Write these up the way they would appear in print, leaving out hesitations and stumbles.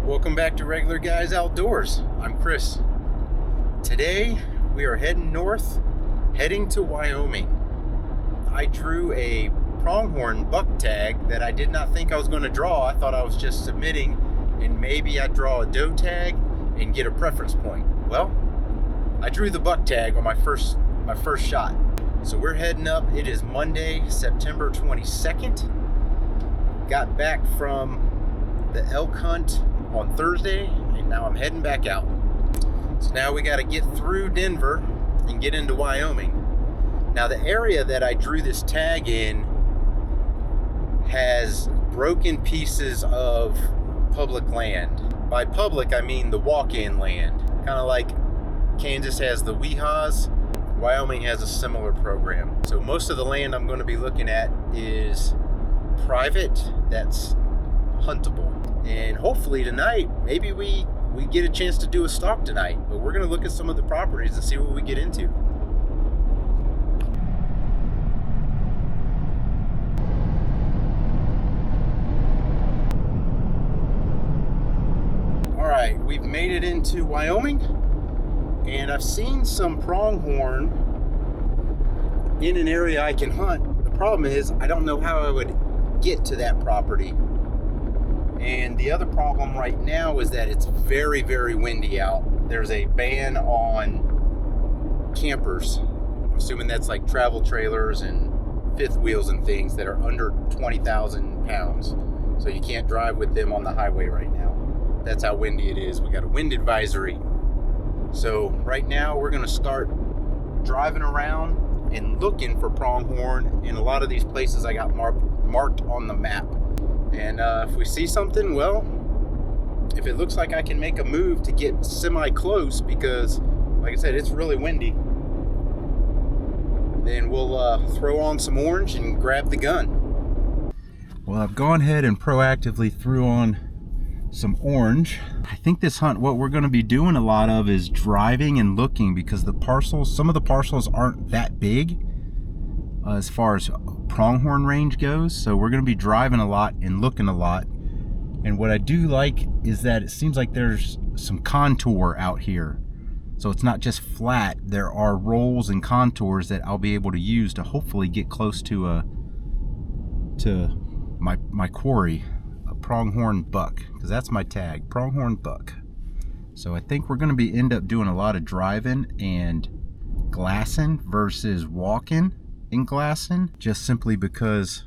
Welcome back to Regular Guys Outdoors. I'm Chris. Today we are heading north, heading to Wyoming. I drew a pronghorn buck tag that I did not think I was going to draw. I thought I was just submitting and maybe I'd draw a doe tag and get a preference point. Well, I drew the buck tag on my first shot. So we're heading up. It is Monday, September 22nd. Got back from the elk hunt on Thursday, and now I'm heading back out. So now we got to get through Denver and get into Wyoming. Now the area that I drew this tag in has broken pieces of public land. By public, I mean the walk-in land. Kind of like Kansas has the WEHAs, Wyoming has a similar program. So most of the land I'm going to be looking at is private, that's huntable. And hopefully tonight, maybe we get a chance to do a stalk tonight. But we're going to look at some of the properties and see what we get into. All right, we've made it into Wyoming. And I've seen some pronghorn in an area I can hunt. The problem is I don't know how I would get to that property. And the other problem right now is that it's very, very windy out. There's a ban on campers. I'm assuming that's like travel trailers and fifth wheels and things that are under 20,000 pounds. So you can't drive with them on the highway right now. That's how windy it is. We got a wind advisory. So right now we're gonna start driving around and looking for pronghorn in a lot of these places I got marked on the map. And if we see something, well, if it looks like I can make a move to get semi-close, because, like I said, it's really windy, then we'll throw on some orange and grab the gun. Well, I've gone ahead and proactively threw on some orange. I think this hunt, what we're going to be doing a lot of is driving and looking, because the parcels, some of the parcels aren't that big as far as pronghorn range goes, so we're going to be driving a lot and looking a lot. And what I do like is that it seems like there's some contour out here, so it's not just flat. There are rolls and contours that I'll be able to use to hopefully get close to my quarry, a pronghorn buck, because that's my tag, pronghorn buck. So I think we're going to be end up doing a lot of driving and glassing versus walking in glassing, just simply because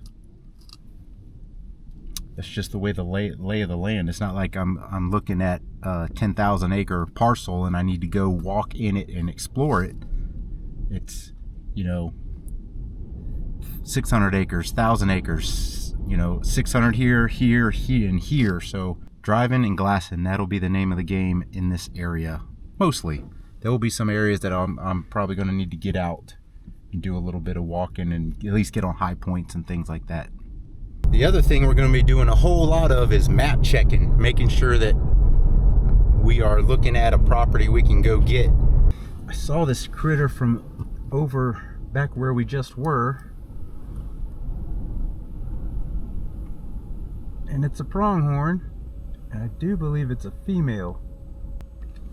that's just the way the lay of the land. It's not like I'm looking at a 10,000 acre parcel and I need to go walk in it and explore it. It's, you know, 600 acres, 1,000 acres, you know, 600 here, and here. So driving and glassing, that'll be the name of the game in this area. Mostly. There will be some areas that I'm probably going to need to get out and do a little bit of walking and at least get on high points and things like that. The other thing we're going to be doing a whole lot of is map checking, making sure that we are looking at a property we can go get. I saw this critter from over back where we just were, and it's a pronghorn, and I do believe it's a female.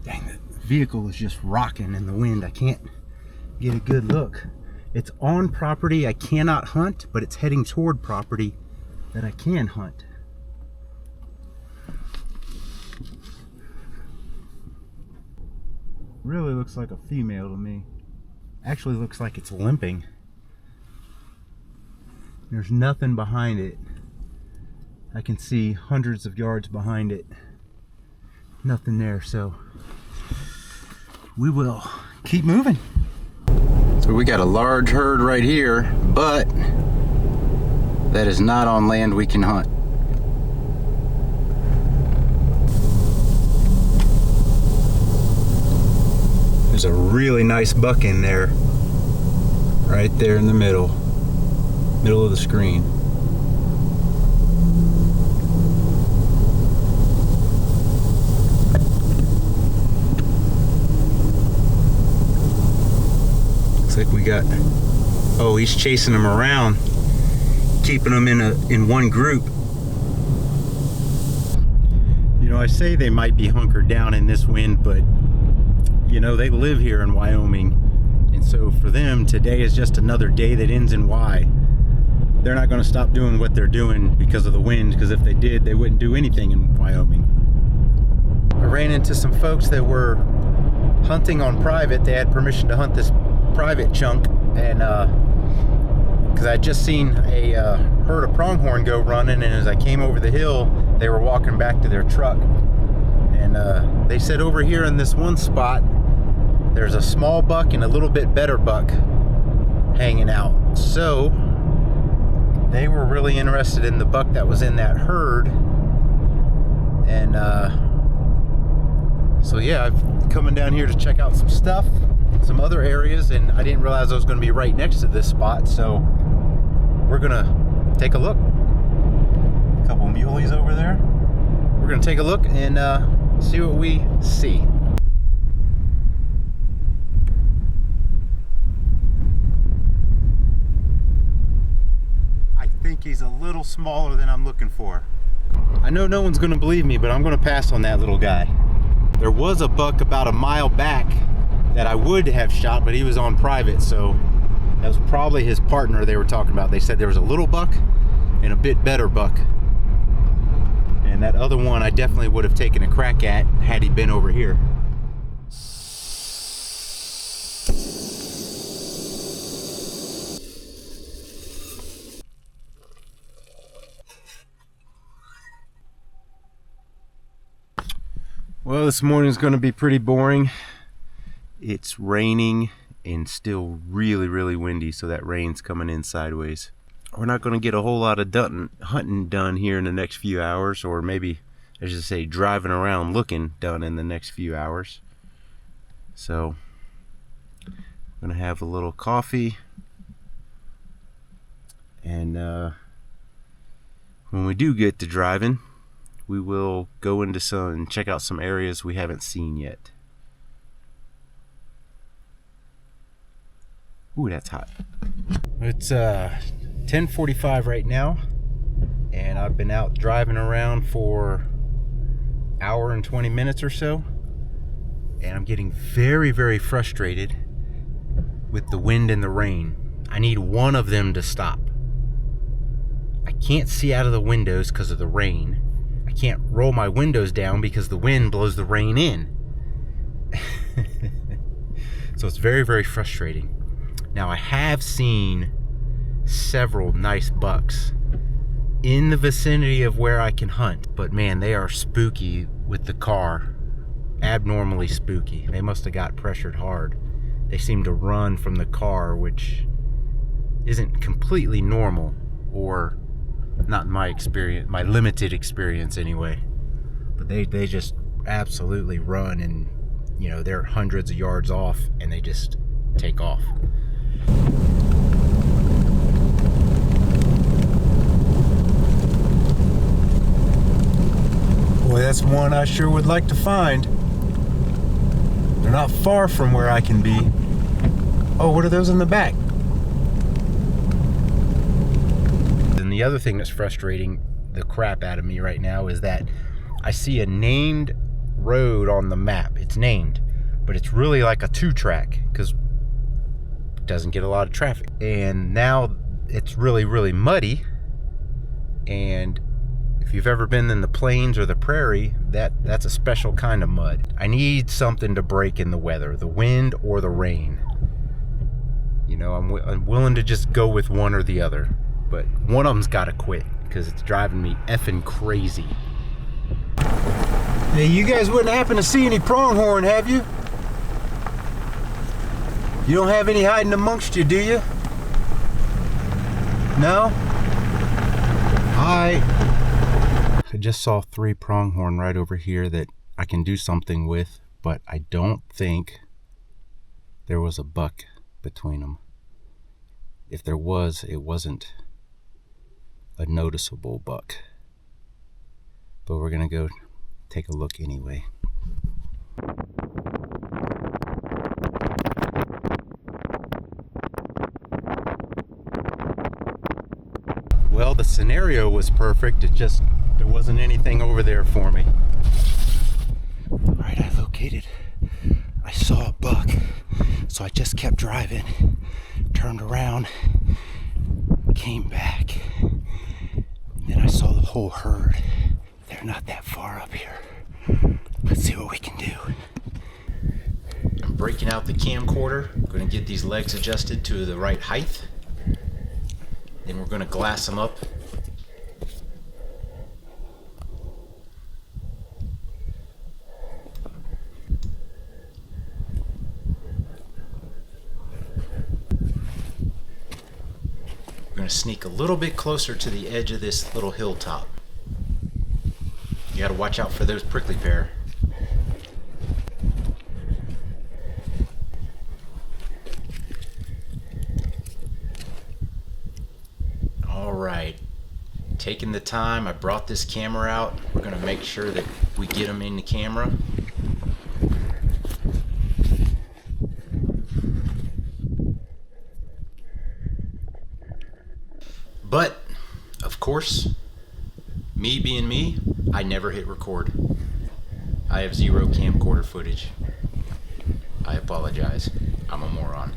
Dang, the vehicle is just rocking in the wind. I can't get a good look. It's on property I cannot hunt, but it's heading toward property that I can hunt. Really looks like a female to me. Actually looks like it's limping. There's nothing behind it. I can see hundreds of yards behind it. Nothing there, so we will keep moving. So we got a large herd right here, but that is not on land we can hunt. There's a really nice buck in there, right there in the middle of the screen. like we got, oh, he's chasing them around, keeping them in one group. You know, I say they might be hunkered down in this wind, but you know, they live here in Wyoming, and so for them, today is just another day that ends in Y. They're not going to stop doing what they're doing because of the wind, because if they did, they wouldn't do anything in Wyoming. I ran into some folks that were hunting on private. They had permission to hunt this private chunk, and because I had just seen a herd of pronghorn go running, and as I came over the hill, they were walking back to their truck, and they said over here in this one spot there's a small buck and a little bit better buck hanging out. So they were really interested in the buck that was in that herd, and so yeah, I'm coming down here to check out some stuff, some other areas, and I didn't realize I was going to be right next to this spot, so we're gonna take a look. A couple muleys over there. We're gonna take a look and see what we see. I think he's a little smaller than I'm looking for. I know no one's gonna believe me, but I'm gonna pass on that little guy. There was a buck about a mile back that I would have shot, but he was on private, so that was probably his partner they were talking about. They said there was a little buck and a bit better buck. And that other one I definitely would have taken a crack at had he been over here. Well, this morning's going to be pretty boring. It's raining and still really, really windy, so that rain's coming in sideways. We're not going to get a whole lot of hunting done here in the next few hours, or maybe, I should say, driving around looking done in the next few hours. So, I'm going to have a little coffee, and when we do get to driving, we will go into some, check out some areas we haven't seen yet. Ooh, that's hot. It's 10:45 right now, and I've been out driving around for an hour and 20 minutes or so, and I'm getting very, very frustrated with the wind and the rain. I need one of them to stop. I can't see out of the windows because of the rain. I can't roll my windows down because the wind blows the rain in. So it's very, very frustrating. Now, I have seen several nice bucks in the vicinity of where I can hunt, but man, they are spooky with the car. Abnormally spooky. They must have got pressured hard. They seem to run from the car, which isn't completely normal, or not in my experience, my limited experience anyway. But they just absolutely run, and you know, they're hundreds of yards off and they just take off. Boy, that's one I sure would like to find. They're not far from where I can be. Oh, what are those in the back? And the other thing that's frustrating the crap out of me right now is that I see a named road on the map. It's named, but it's really like a 2-track because it doesn't get a lot of traffic. And now it's really, really muddy. And if you've ever been in the plains or the prairie, that's a special kind of mud. I need something to break in the weather, the wind or the rain. You know, I'm willing to just go with one or the other, but one of them's got to quit because it's driving me effing crazy. Hey, you guys wouldn't happen to see any pronghorn, have you? You don't have any hiding amongst you, do you? No? I just saw 3 pronghorn right over here that I can do something with, but I don't think there was a buck between them. If there was, it wasn't a noticeable buck. But we're gonna go take a look anyway. scenario was perfect. It just, there wasn't anything over there for me. All right, I saw a buck, so I just kept driving, turned around, came back, and then I saw the whole herd. They're not that far up here. Let's see what we can do. I'm breaking out the camcorder. I'm going to get these legs adjusted to the right height. Then we're going to glass them up. We're going to sneak a little bit closer to the edge of this little hilltop. You got to watch out for those prickly pear. Alright, taking the time, I brought this camera out. We're going to make sure that we get them in the camera. But, of course, me being me, I never hit record. I have zero camcorder footage. I apologize. I'm a moron.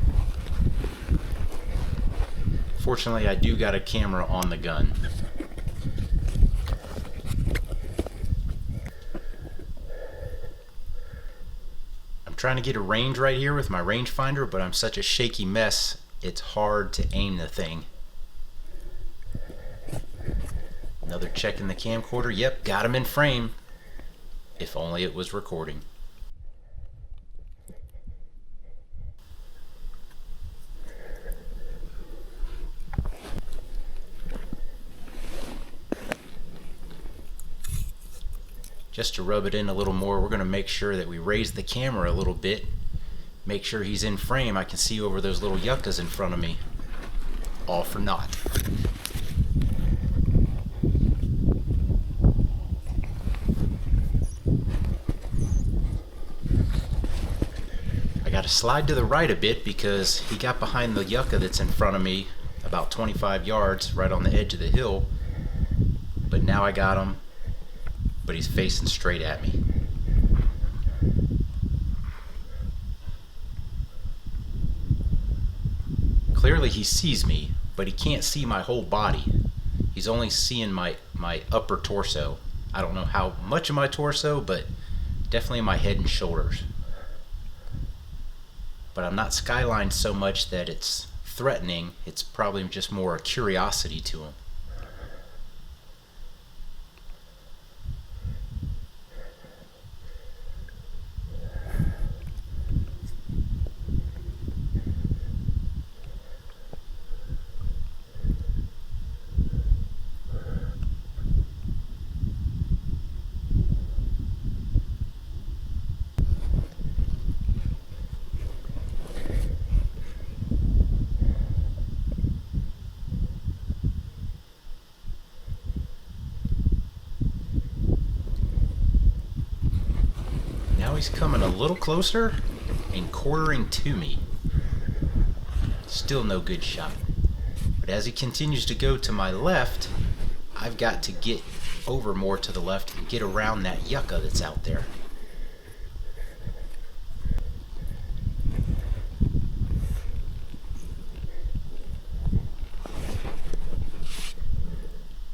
Fortunately, I do got a camera on the gun. I'm trying to get a range right here with my rangefinder, but I'm such a shaky mess, it's hard to aim the thing. Another check in the camcorder. Yep, got him in frame. If only it was recording. Just to rub it in a little more, we're going to make sure that we raise the camera a little bit. Make sure he's in frame. I can see over those little yuccas in front of me. All for naught. I got to slide to the right a bit because he got behind the yucca that's in front of me about 25 yards right on the edge of the hill. But now I got him. But he's facing straight at me. Clearly he sees me, but he can't see my whole body. He's only seeing my upper torso. I don't know how much of my torso, but definitely my head and shoulders. But I'm not skylined so much that it's threatening. It's probably just more a curiosity to him. Now he's coming a little closer and quartering to me. Still no good shot. But as he continues to go to my left, I've got to get over more to the left and get around that yucca that's out there.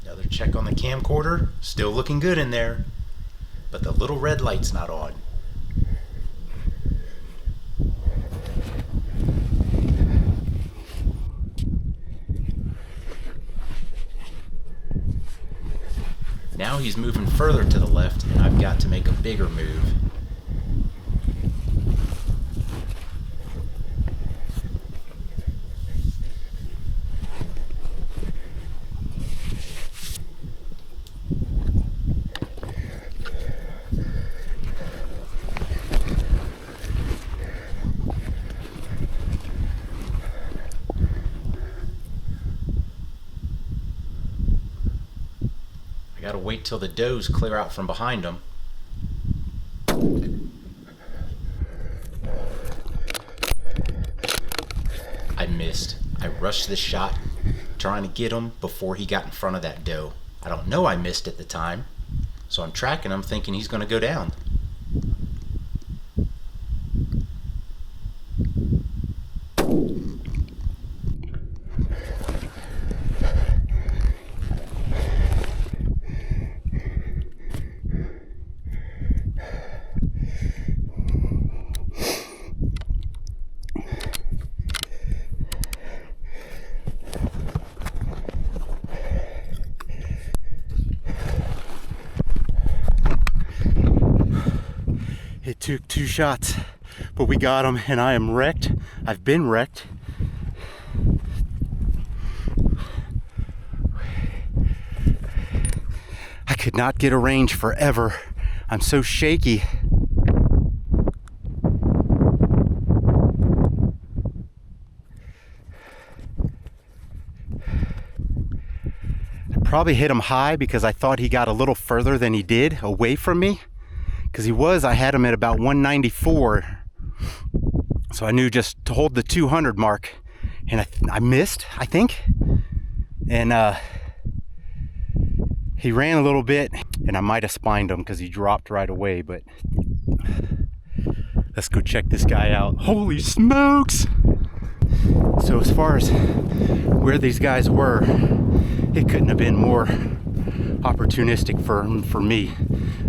Another check on the camcorder. Still looking good in there. But the little red light's not on. Now he's moving further to the left, and I've got to make a bigger move. I gotta wait till the does clear out from behind them. I missed. I rushed this shot trying to get him before he got in front of that doe. I don't know I missed at the time, so I'm tracking him thinking he's going to go down. It took 2 shots, but we got him, and I am wrecked. I've been wrecked. I could not get a range forever. I'm so shaky. I probably hit him high because I thought he got a little further than he did away from me. Because I had him at about 194. So I knew just to hold the 200 mark. And I missed, I think. And he ran a little bit, and I might have spined him because he dropped right away. But let's go check this guy out. Holy smokes! So as far as where these guys were, it couldn't have been more opportunistic for me.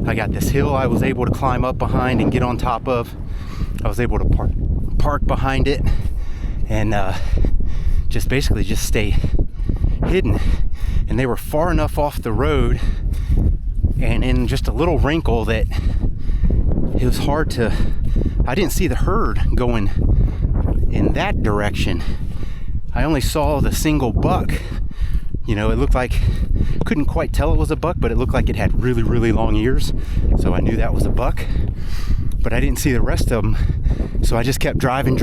I got this hill I was able to climb up behind and get on top of. I was able to park behind it and just stay hidden. And they were far enough off the road and in just a little wrinkle that it was hard to, I didn't see the herd going in that direction. I only saw the single buck. You know, it looked like, couldn't quite tell it was a buck, but it looked like it had really, really long ears. So I knew that was a buck, but I didn't see the rest of them. So I just kept driving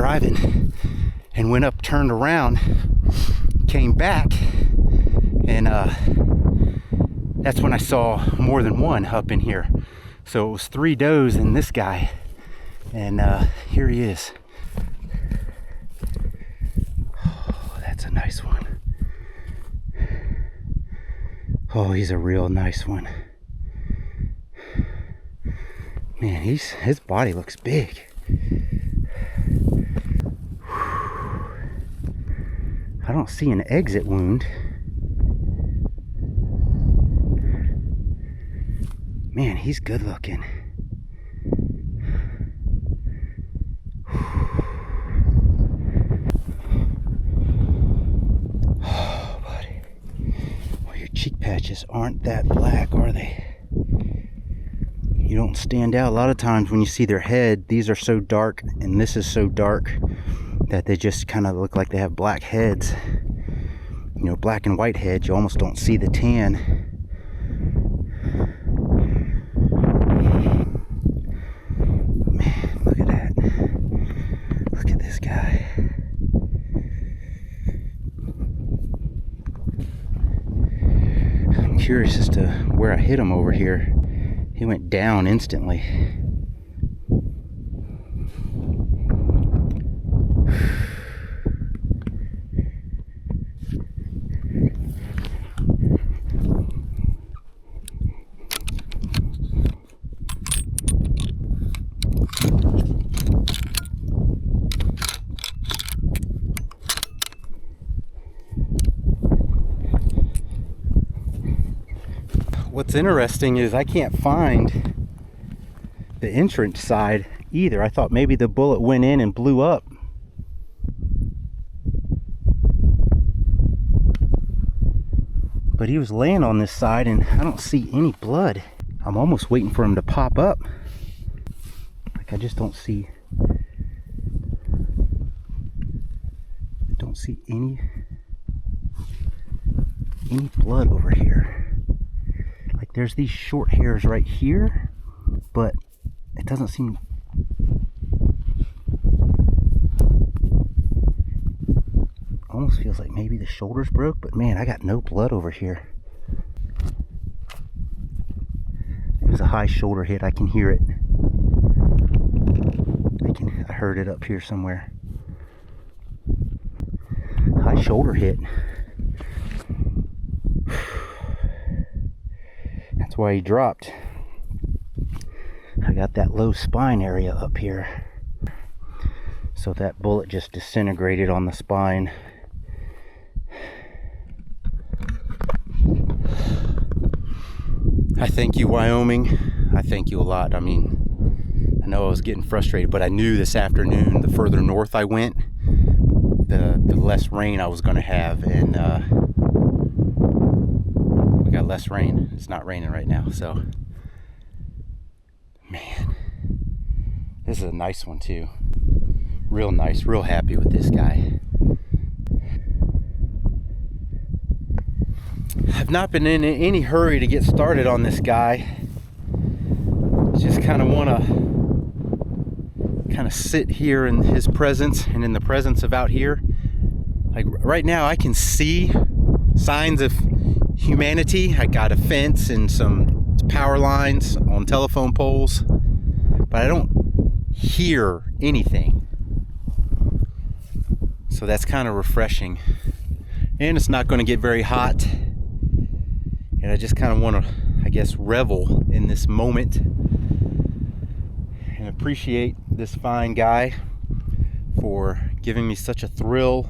and went up, turned around, came back, and that's when I saw more than one up in here. So it was 3 does and this guy, and here he is. Oh, that's a nice one. Oh, he's a real nice one. Man, his body looks big. I don't see an exit wound. Man, he's good looking. Oh, buddy. Well, your cheek patches aren't that black, are they? You don't stand out. A lot of times when you see their head, these are so dark and this is so dark that they just kind of look like they have black heads. You know, black and white heads, you almost don't see the tan. Man, look at that. Look at this guy. I'm curious as to where I hit him over here. He went down instantly. What's interesting is I can't find the entrance side either. I thought maybe the bullet went in and blew up. But he was laying on this side and I don't see any blood. I'm almost waiting for him to pop up. Like I just don't see any blood over here. Like there's these short hairs right here, but it doesn't seem. Almost feels like maybe the shoulders broke, but man, I got no blood over here. It was a high shoulder hit. I can hear it. I heard it up here somewhere. High shoulder hit. why he dropped. I got that low spine area up here. So that bullet just disintegrated on the spine. I thank you, Wyoming. I thank you a lot. I mean, I know I was getting frustrated, but I knew this afternoon, the further north I went, the less rain I was going to have. And we got less rain. It's not raining right now. So, man, this is a nice one too. Real nice, real happy with this guy. I've not been in any hurry to get started on this guy. Just kind of want to sit here in his presence and in the presence of out here. Like right now I can see signs of humanity. I got a fence and some power lines on telephone poles, but I don't hear anything. So that's kind of refreshing. And it's not going to get very hot. And I just kind of want to, I guess, revel in this moment and appreciate this fine guy for giving me such a thrill.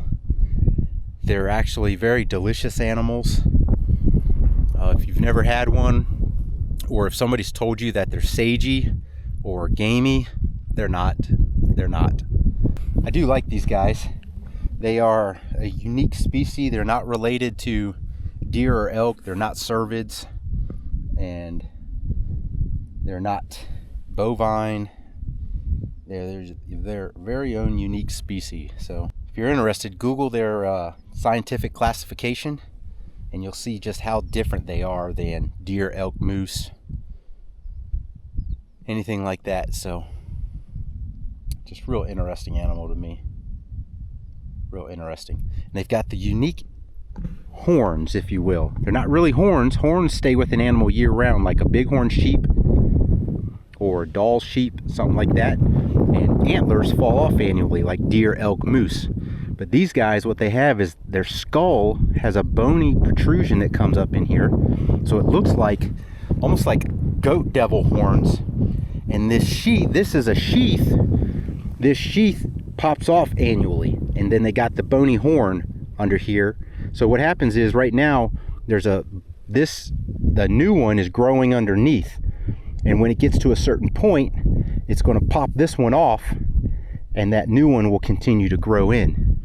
They're actually very delicious animals. If you've never had one, or if somebody's told you that they're sagey or gamey, they're not. They're not. I do like these guys. They are a unique species. They're not related to deer or elk. They're not cervids, and they're not bovine. They're their very own unique species. So if you're interested, Google their scientific classification, and you'll see just how different they are than deer, elk, moose, anything like that. So just real interesting animal to me. Real interesting. And they've got the unique horns, if you will. They're not really horns. Horns stay with an animal year round, like a bighorn sheep or Dall sheep, something like that. And antlers fall off annually, like deer, elk, moose. But these guys, what they have is their skull has a bony protrusion that comes up in here. So it looks like, almost like goat devil horns. And this sheath, this is a sheath. This sheath pops off annually. And then they got the bony horn under here. So what happens is right now there's the new one is growing underneath, and when it gets to a certain point, it's going to pop this one off, and that new one will continue to grow in.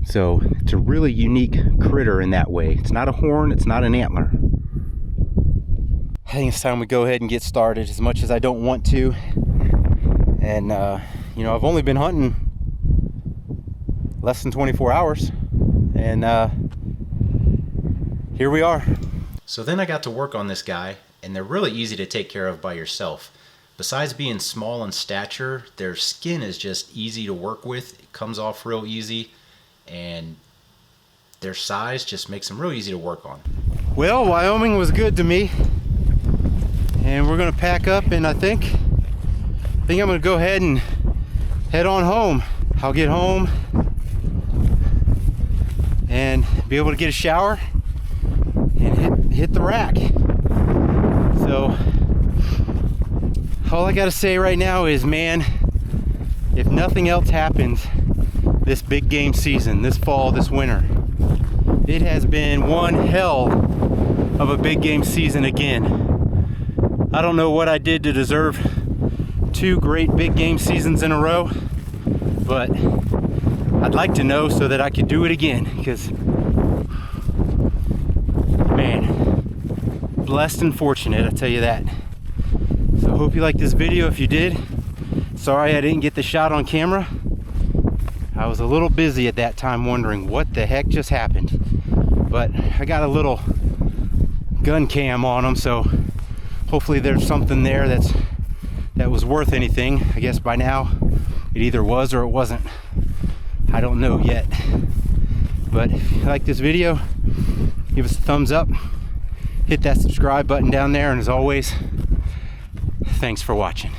So it's a really unique critter in that way. It's not a horn, it's not an antler. I think it's time we go ahead and get started, as much as I don't want to. And you know, I've only been hunting less than 24 hours, and here we are. So then I got to work on this guy, and they're really easy to take care of by yourself. Besides being small in stature, their skin is just easy to work with. It comes off real easy, and their size just makes them real easy to work on. Well, Wyoming was good to me, and we're gonna pack up, and I think I'm gonna go ahead and head on home. I'll get home and be able to get a shower and hit the rack. So all I gotta say right now is, man, if nothing else happens this big game season, this fall, this winter, it has been one hell of a big game season again. I don't know what I did to deserve 2 great big game seasons in a row, but I'd like to know so that I could do it again, because, man, blessed and fortunate, I tell you that. So I hope you liked this video. If you did, sorry I didn't get the shot on camera. I was a little busy at that time wondering what the heck just happened. But I got a little gun cam on them, so hopefully there's something there that was worth anything. I guess by now it either was or it wasn't. I don't know yet. But if you like this video, give us a thumbs up, hit that subscribe button down there, and as always, thanks for watching.